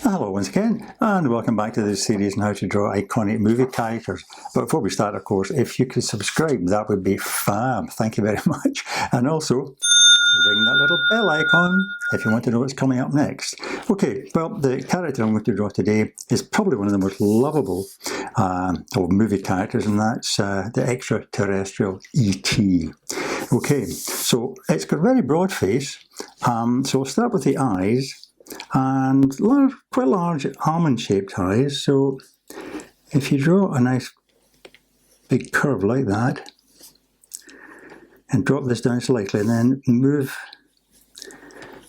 Hello once again, and welcome back to this series on how to draw iconic movie characters. But before we start, of course, if you could subscribe, that would be fab. Thank you very much. And also, ring that little bell icon if you want to know what's coming up next. Okay, well, the character I'm going to draw today is probably one of the most lovable of movie characters, and that's the Extra-Terrestrial E.T. Okay, so it's got a very broad face, so we'll start with the eyes. And quite large almond-shaped eyes, so if you draw a nice big curve like that and drop this down slightly and then move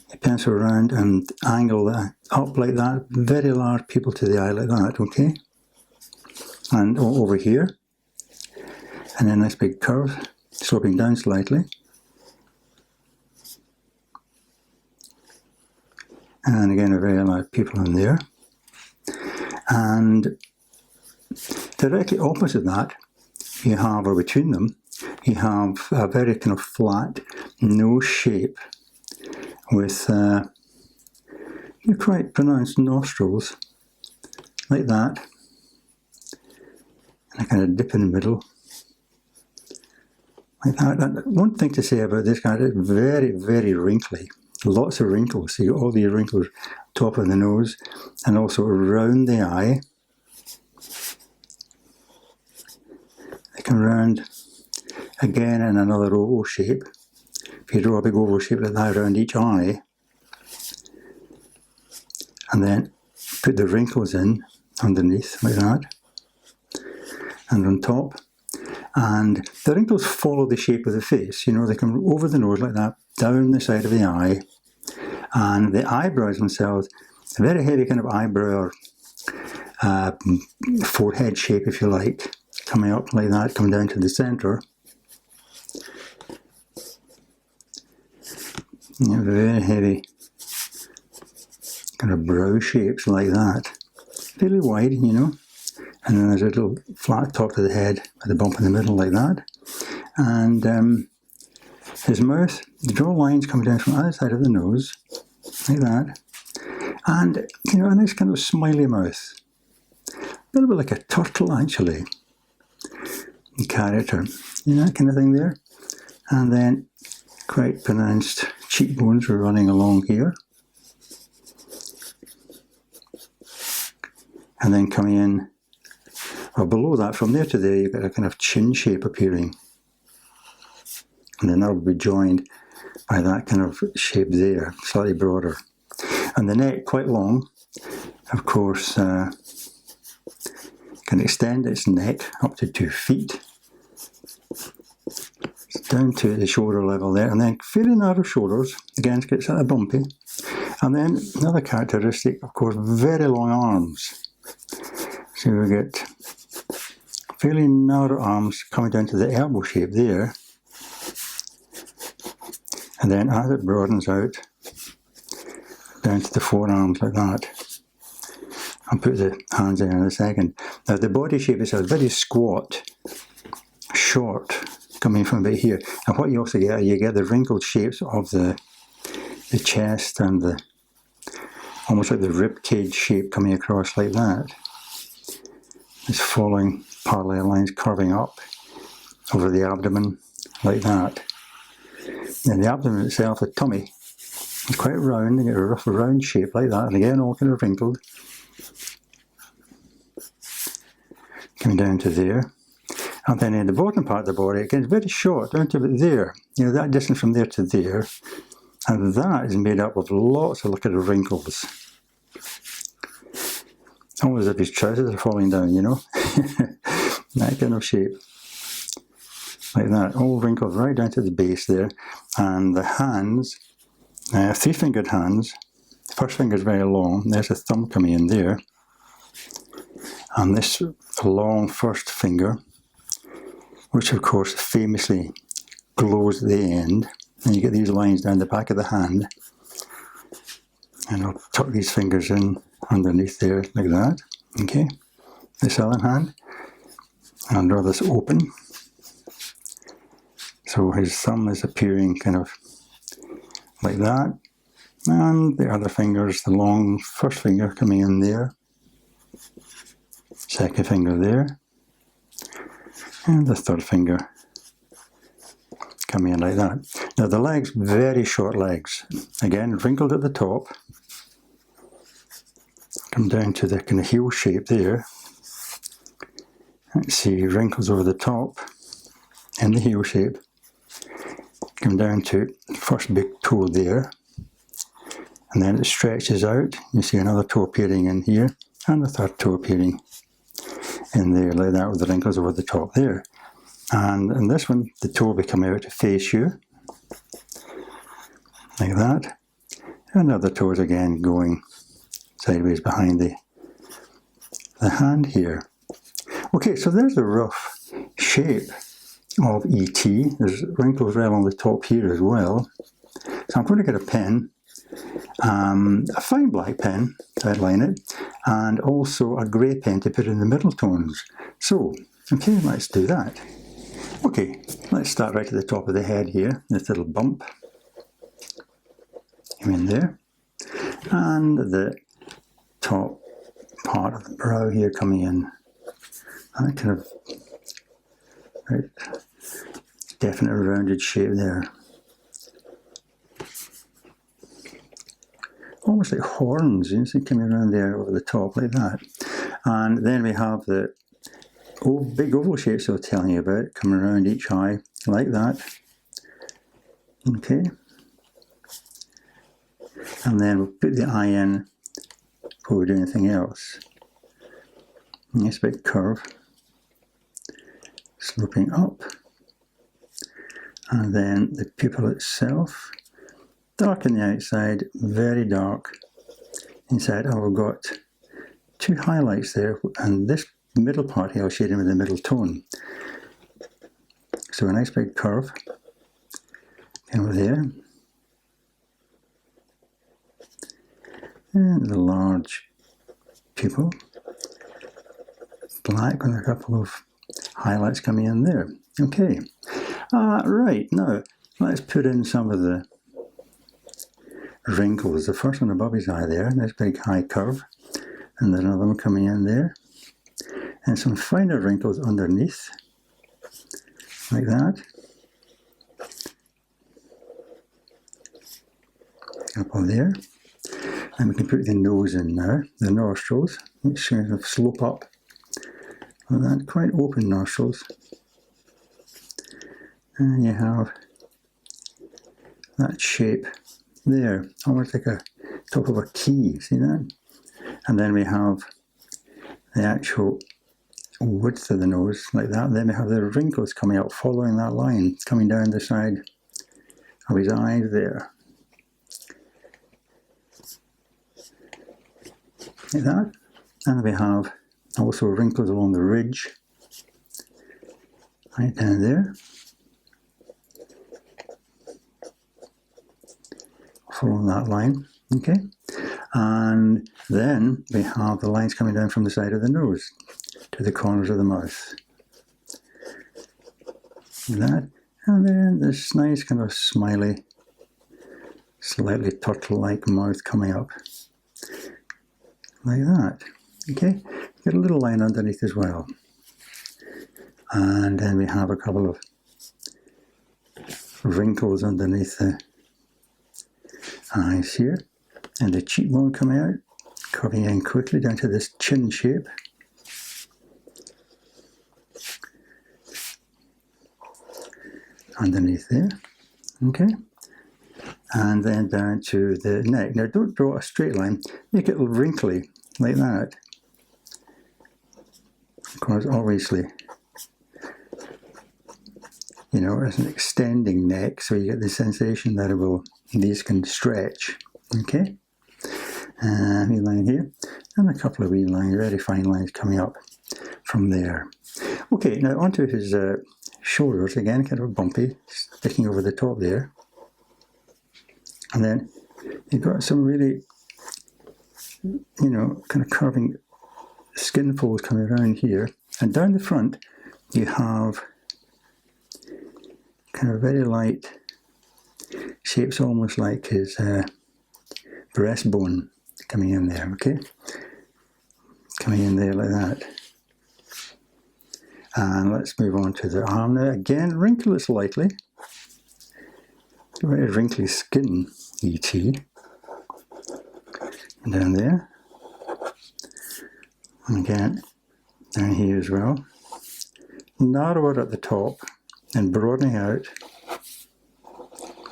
the pencil around and angle that up like that, very large pupil to the eye like that, okay? And over here, and then a nice big curve sloping down slightly. And again, a very large pupil in there. And directly opposite that, you have, or between them, you have a very kind of flat nose shape with quite pronounced nostrils, like that. And a kind of dip in the middle, like that. And one thing to say about this guy, it's very, very wrinkly. Lots of wrinkles, so you got all these wrinkles top of the nose and also around the eye. They come round again in another oval shape. If you draw a big oval shape like that around each eye, and then put the wrinkles in underneath like that, and on top. And the wrinkles follow the shape of the face, you know, they come over the nose like that, down the side of the eye, and the eyebrows themselves, a very heavy kind of eyebrow or forehead shape, if you like, coming up like that, coming down to the centre. Very heavy kind of brow shapes like that, fairly wide, you know. And then there's a little flat top to the head with a bump in the middle like that. And his mouth, the draw lines coming down from either side of the nose, like that. And, you know, a nice kind of smiley mouth. A little bit like a turtle, actually. The character, you know, that kind of thing there. And then quite pronounced cheekbones are running along here. And then coming in, or below that, from there to there, you've got a kind of chin shape appearing. And then that will be joined by that kind of shape there, slightly broader. And the neck, quite long, of course, can extend its neck up to 2 feet. Down to the shoulder level there, and then fairly narrow shoulders, again it gets sort of bumpy. And then another characteristic, of course, very long arms. So we get fairly narrow arms coming down to the elbow shape there. And then as it broadens out, down to the forearms like that. I'll put the hands in a second. Now the body shape is a very squat, short, coming from about here. And what you also get, you get the wrinkled shapes of the chest and the, almost like the rib cage shape coming across like that. It's following parallel lines curving up over the abdomen like that. And the abdomen itself, the tummy, is quite round, you get a rough round shape like that, and again all kind of wrinkled. Coming down to there. And then in the bottom part of the body, again, it's very short, down to about there. You know, that distance from there to there. And that is made up of lots of kind of wrinkles. Almost as if his trousers are falling down, you know. That kind of shape. Like that, all wrinkled right down to the base there. And the hands, 3-fingered hands. The first finger is very long. There's a thumb coming in there. And this long first finger, which of course famously glows at the end. And you get these lines down the back of the hand. And I'll tuck these fingers in underneath there, like that. Okay, this other hand. And draw this open. So his thumb is appearing kind of like that. And the other fingers, the long first finger coming in there, second finger there, and the third finger coming in like that. Now the legs, very short legs. Again, wrinkled at the top. Come down to the kind of heel shape there. Let's see, wrinkles over the top in the heel shape. Come down to the first big toe there. And then it stretches out. You see another toe appearing in here. And the third toe appearing in there like that with the wrinkles over the top there. And in this one, the toe will be coming out to face you, like that. And the other toes again going sideways behind the hand here. Okay, so there's the rough shape of E.T. There's wrinkles right along the top here as well. So I'm going to get a pen, a fine black pen to outline it, and also a grey pen to put in the middle tones. So, okay, let's do that. Okay, let's start right at the top of the head here, this little bump. Come in there. And the top part of the brow here coming in. That kind of right, definite rounded shape there. Almost like horns, you see, coming around there over the top like that. And then we have the big oval shapes I was telling you about, coming around each eye like that. Okay. And then we'll put the eye in before we do anything else. Nice big curve. Sloping up. And then the pupil itself. Dark on the outside, very dark inside. Oh, we've got two highlights there, and this middle part here I'll shade in with the middle tone. So a nice big curve over there. And the large pupil. Black with a couple of highlights coming in there. Okay. Right, now let's put in some of the wrinkles. The first one above his eye there, nice big high curve. And then another one coming in there. And some finer wrinkles underneath, like that. Up on there. And we can put the nose in now, the nostrils, which kind of slope up. Like that, quite open nostrils. And you have that shape there, almost like a top of a key, see that? And then we have the actual width of the nose, like that. And then we have the wrinkles coming out, following that line, coming down the side of his eyes there. Like that. And we have also wrinkles along the ridge, right down there. Following that line, okay? And then we have the lines coming down from the side of the nose to the corners of the mouth. Like that. And then this nice kind of smiley, slightly turtle-like mouth coming up. Like that. Okay? Get a little line underneath as well. And then we have a couple of wrinkles underneath the eyes here. And the cheekbone coming out, curving in quickly down to this chin shape. Underneath there. Okay? And then down to the neck. Now don't draw a straight line, make it wrinkly, like that. Of course, obviously, you know, it's an extending neck, so you get the sensation that these can stretch. Okay? Wee line here, and a couple of wee lines, very fine lines coming up from there. Okay, now onto his shoulders, again, kind of bumpy, sticking over the top there. And then you've got some really, you know, kind of curving skin folds coming around here. And down the front, you have kind of very light shapes, almost like his breastbone coming in there, okay? Coming in there like that. And let's move on to the arm now. Again, wrinkle it slightly. Very wrinkly skin, E.T. Down there. And again, down here as well. Narrow it at the top and broadening out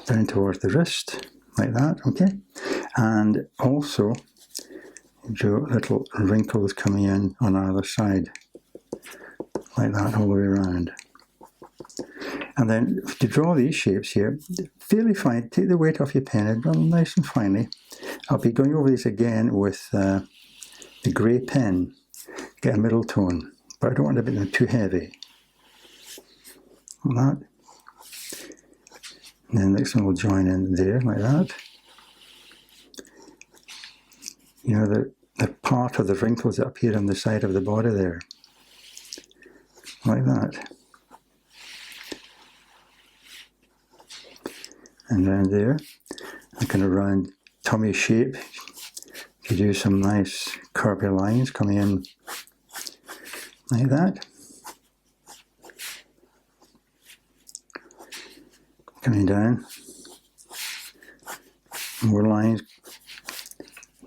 down towards the wrist, like that, okay? And also, draw little wrinkles coming in on either side, like that, all the way around. And then to draw these shapes here, fairly fine, take the weight off your pen and draw them nice and finely. I'll be going over these again with the grey pen, get a middle tone, but I don't want to make them too heavy. Like that. And then the next one will join in there, like that. You know, the part of the wrinkles that appear on the side of the body there. Like that. And down there, a kind of round tummy shape. You do some nice curvy lines coming in like that. Coming down. More lines.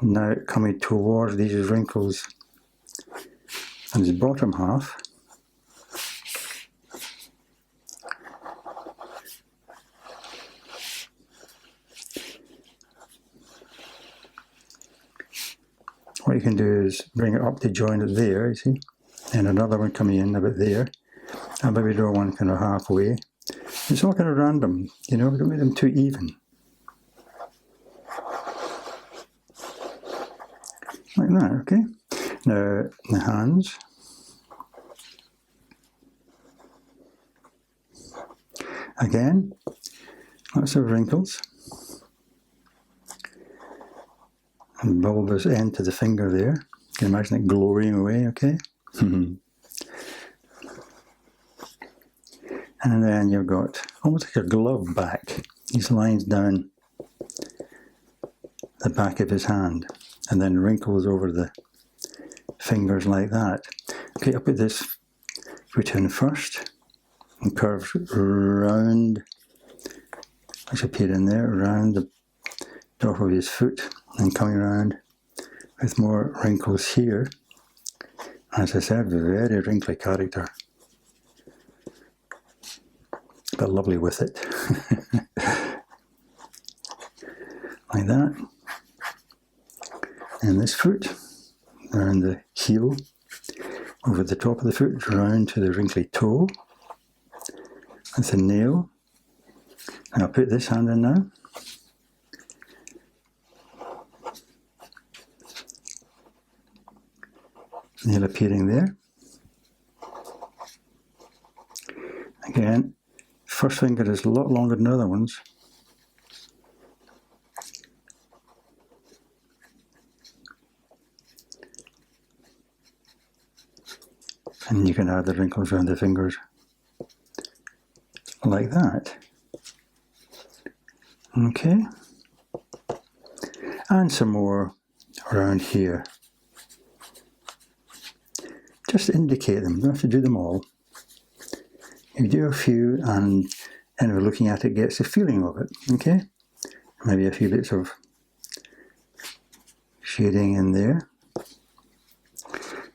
Now coming towards these wrinkles on his bottom half. What you can do is bring it up to join it there, you see, and another one coming in about there, and maybe draw one kind of halfway. It's all kind of random, you know, don't make them too even. Like that, okay? Now, the hands. Again, lots of wrinkles. And bulbous end to the finger there. You can imagine it glowing away, okay? And then you've got almost like a glove back. These lines down the back of his hand. And then wrinkles over the fingers like that. Okay, I'll put this foot in first. And curves round. Let's appear in there, around the top of his foot. And coming around with more wrinkles here. As I said, very wrinkly character. But lovely with it. Like that. And this foot, around the heel, over the top of the foot, round to the wrinkly toe. With the nail. And I'll put this hand in now. Nail appearing there. Again, first finger is a lot longer than other ones. And you can add the wrinkles around the fingers like that. Okay. And some more around here. Just indicate them, you don't have to do them all. You do a few and anyone looking at it gets a feeling of it, okay? Maybe a few bits of shading in there.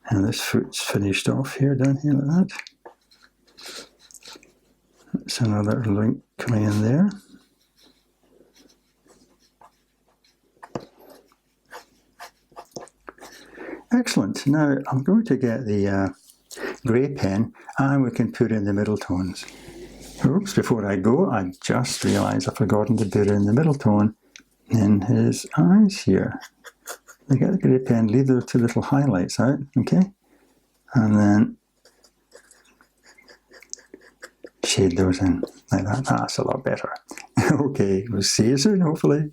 And this foot's finished off here, down here like that. That's another link coming in there. Excellent. Now I'm going to get the grey pen and we can put in the middle tones. Oops, before I go, I just realised I've forgotten to put in the middle tone in his eyes here. I get the grey pen, leave those two little highlights out, okay? And then shade those in like that. That's a lot better. Okay, we'll see you soon, hopefully.